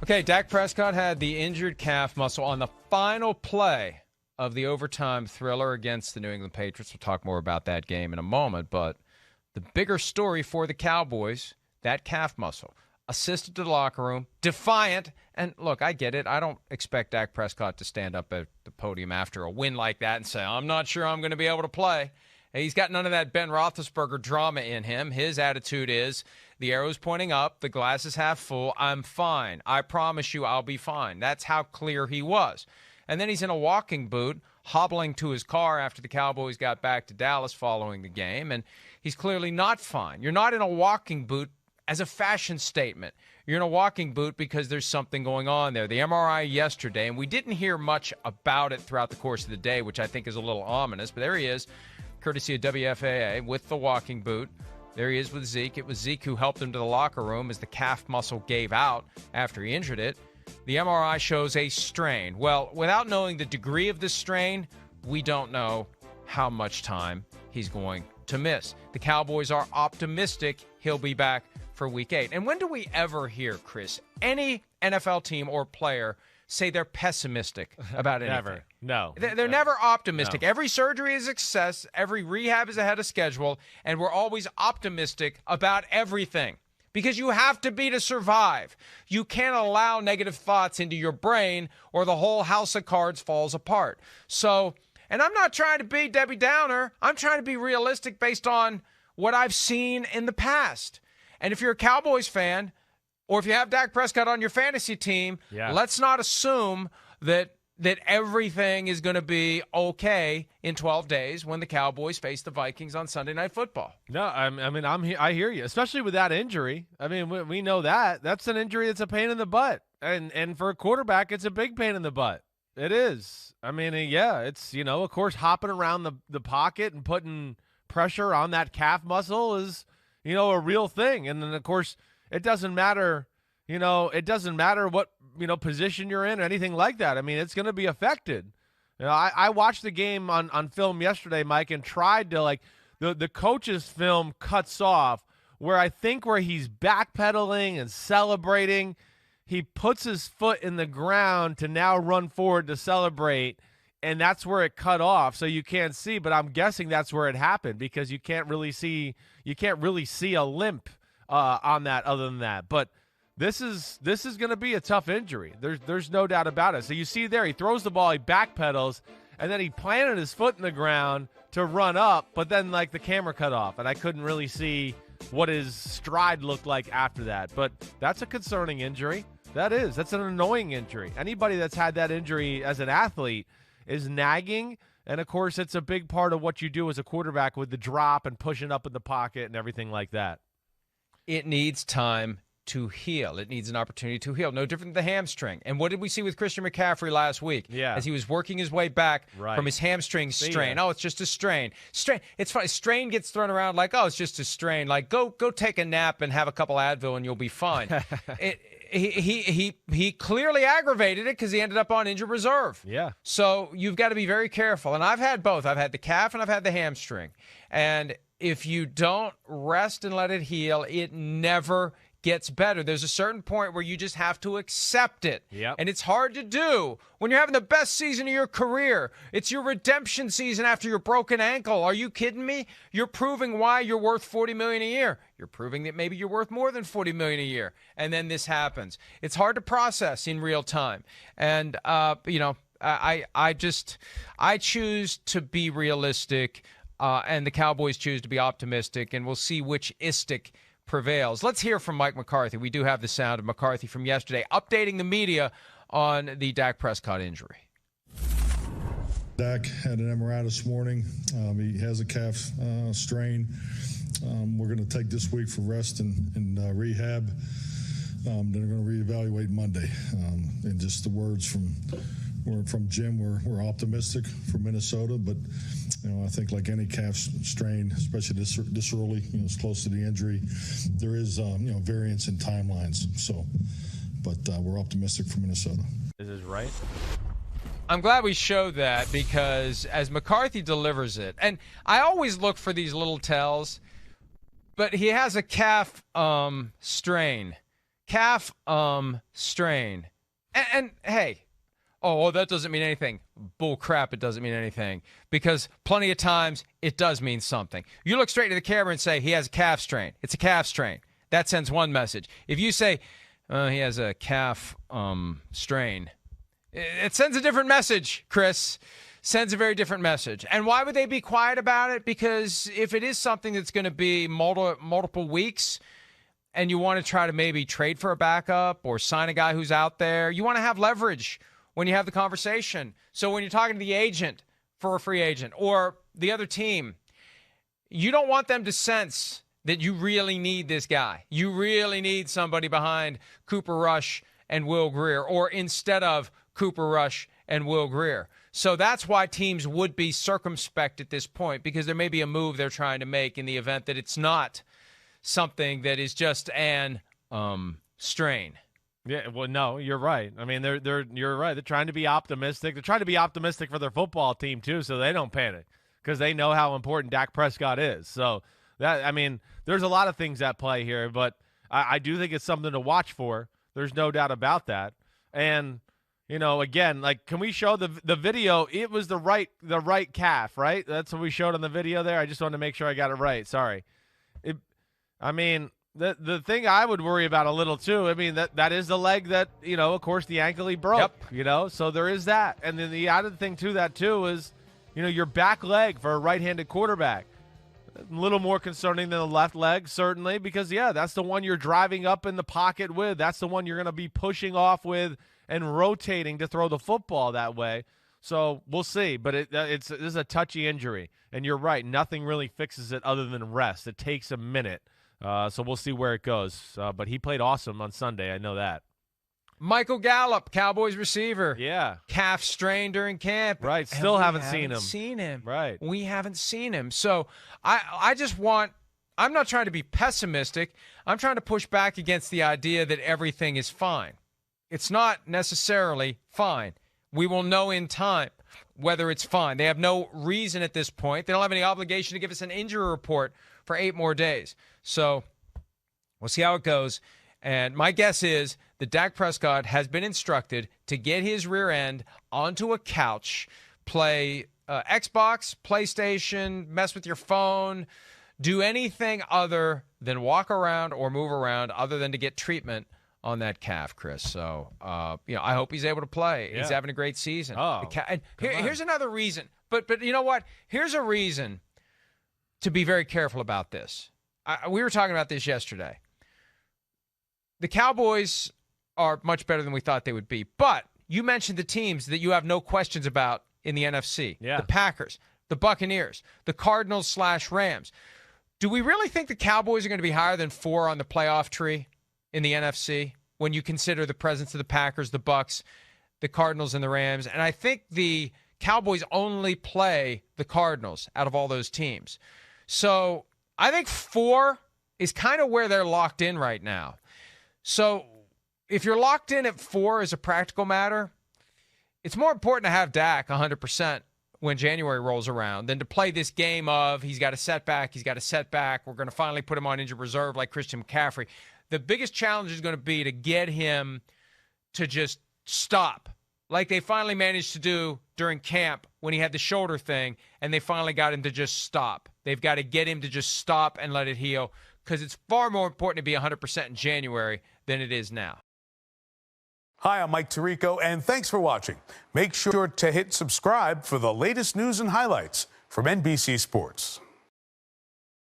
Okay, Dak Prescott had the injured calf muscle on the final play of the overtime thriller against the New England Patriots. We'll talk more about that game in a moment, but the bigger story for the Cowboys, that calf muscle, assisted to the locker room, defiant, and look, I get it. I don't expect Dak Prescott to stand up at the podium after a win like that and say, I'm not sure I'm going to be able to play. He's got none of that Ben Roethlisberger drama in him. His attitude is, the arrow's pointing up, the glass is half full, I'm fine. I promise you I'll be fine. That's how clear he was. And then he's in a walking boot, hobbling to his car after the Cowboys got back to Dallas following the game, and he's clearly not fine. You're not in a walking boot as a fashion statement. You're in a walking boot because there's something going on there. The MRI yesterday, and we didn't hear much about it throughout the course of the day, which I think is a little ominous, but there he is, courtesy of WFAA, with the walking boot. There he is with Zeke. It was Zeke who helped him to the locker room as the calf muscle gave out after he injured it. The MRI shows a strain. Well, without knowing the degree of the strain, we don't know how much time he's going to miss. The Cowboys are optimistic he'll be back for Week 8. And when do we ever hear, Chris, any NFL team or player say they're pessimistic about anything? Never. No. They're never optimistic. No. Every surgery is a success. Every rehab is ahead of schedule. And we're always optimistic about everything because you have to be to survive. You can't allow negative thoughts into your brain or the whole house of cards falls apart. So, and I'm not trying to be Debbie Downer. I'm trying to be realistic based on what I've seen in the past. And if you're a Cowboys fan, or if you have Dak Prescott on your fantasy team, let's not assume that everything is going to be okay in 12 days when the Cowboys face the Vikings on Sunday Night Football. No, I hear you, especially with that injury. I mean, we know that. That's an injury that's a pain in the butt. And for a quarterback, it's a big pain in the butt. It is. I mean, it's, of course, hopping around the pocket and putting pressure on that calf muscle is, a real thing. And then, of course, it doesn't matter, what, position you're in or anything like that. I mean, it's going to be affected. I watched the game on film yesterday, Mike, and tried to, the coach's film cuts off where he's backpedaling and celebrating. He puts his foot in the ground to now run forward to celebrate, and that's where it cut off. So you can't see, but I'm guessing that's where it happened because you can't really see a limp on that other than that. But this is going to be a tough injury. There's no doubt about it. So you see there, he throws the ball, he backpedals, and then he planted his foot in the ground to run up, but then the camera cut off, and I couldn't really see what his stride looked like after that. But that's a concerning injury. That's an annoying injury. Anybody that's had that injury as an athlete is nagging, and of course it's a big part of what you do as a quarterback with the drop and pushing up in the pocket and everything like that. It needs time to heal. It needs an opportunity to heal. No different than the hamstring. And what did we see with Christian McCaffrey last week? Yeah. As he was working his way back from his hamstring strain. Oh, it's just a strain. It's funny. Strain gets thrown around like, oh, it's just a strain. Like, go take a nap and have a couple Advil and you'll be fine. He clearly aggravated it because he ended up on injured reserve. Yeah. So you've got to be very careful. And I've had both. I've had the calf and I've had the hamstring. And if you don't rest and let it heal, it never gets better. There's a certain point where you just have to accept it. Yep. And it's hard to do when you're having the best season of your career. It's your redemption season after your broken ankle. Are you kidding me? You're proving why you're worth $40 million a year. You're proving that maybe you're worth more than $40 million a year. And then this happens. It's hard to process in real time. And, I choose to be realistic, and the Cowboys choose to be optimistic, and we'll see which istic prevails. Let's hear from Mike McCarthy. We do have the sound of McCarthy from yesterday, updating the media on the Dak Prescott injury. Dak had an MRI this morning. He has a calf strain. We're going to take this week for rest and rehab. Then we're going to reevaluate Monday. And just the words from Jim, we're optimistic for Minnesota, but I think like any calf strain, especially this early, it's close to the injury, there is variance in timelines. So, but we're optimistic for Minnesota. Is this right? I'm glad we showed that because as McCarthy delivers it, and I always look for these little tells, but he has a calf strain. calf strain. And hey, that doesn't mean anything. Bull crap, it doesn't mean anything. Because plenty of times it does mean something. You look straight to the camera and say, he has a calf strain. It's a calf strain. That sends one message. If you say, he has a calf strain, it sends a different message, Chris. Sends a very different message. And why would they be quiet about it? Because if it is something that's going to be multiple weeks and you want to try to maybe trade for a backup or sign a guy who's out there, you want to have leverage when you have the conversation. So when you're talking to the agent for a free agent or the other team, you don't want them to sense that you really need this guy. You really need somebody behind Cooper Rush and Will Grier, or instead of Cooper Rush and Will Grier. So that's why teams would be circumspect at this point, because there may be a move they're trying to make in the event that it's not something that is just an strain. Yeah, well, no, you're right. I mean, you're right. They're trying to be optimistic. They're trying to be optimistic for their football team too, so they don't panic, because they know how important Dak Prescott is. So that, I mean, there's a lot of things at play here, but I do think it's something to watch for. There's no doubt about that. And again, like, can we show the video? It was the right calf, right? That's what we showed on the video there. I just wanted to make sure I got it right. Sorry. The thing I would worry about a little too, I mean, that is the leg that, of course, the ankle he broke, so there is that. And then the added thing to that too is, your back leg for a right-handed quarterback. A little more concerning than the left leg, certainly, because, that's the one you're driving up in the pocket with. That's the one you're going to be pushing off with and rotating to throw the football that way. So we'll see. But this is a touchy injury. And you're right, nothing really fixes it other than rest. It takes a minute. So we'll see where it goes. But he played awesome on Sunday. I know that. Michael Gallup, Cowboys receiver. Yeah. Calf strain during camp. Right. Still haven't seen him. Right. We haven't seen him. So I just I'm not trying to be pessimistic. I'm trying to push back against the idea that everything is fine. It's not necessarily fine. We will know in time whether it's fine. They have no reason at this point. They don't have any obligation to give us an injury report for 8 more days. So we'll see how it goes. And my guess is that Dak Prescott has been instructed to get his rear end onto a couch, play Xbox, PlayStation, mess with your phone, do anything other than walk around or move around other than to get treatment on that calf, Chris. So, I hope he's able to play. Yeah. He's having a great season. Here's another reason. But you know what? Here's a reason to be very careful about this. We were talking about this yesterday. The Cowboys are much better than we thought they would be. But you mentioned the teams that you have no questions about in the NFC. Yeah. The Packers, the Buccaneers, the Cardinals/Rams. Do we really think the Cowboys are going to be higher than 4 on the playoff tree in the NFC when you consider the presence of the Packers, the Bucs, the Cardinals, and the Rams? And I think the Cowboys only play the Cardinals out of all those teams. So I think 4 is kind of where they're locked in right now. So if you're locked in at 4 as a practical matter, it's more important to have Dak 100% when January rolls around than to play this game of he's got a setback, we're going to finally put him on injured reserve like Christian McCaffrey. The biggest challenge is going to be to get him to just stop, like they finally managed to do during camp when he had the shoulder thing, and they finally got him to just stop. They've got to get him to just stop and let it heal, because it's far more important to be 100% in January than it is now. Hi, I'm Mike Tirico, and thanks for watching. Make sure to hit subscribe for the latest news and highlights from NBC Sports.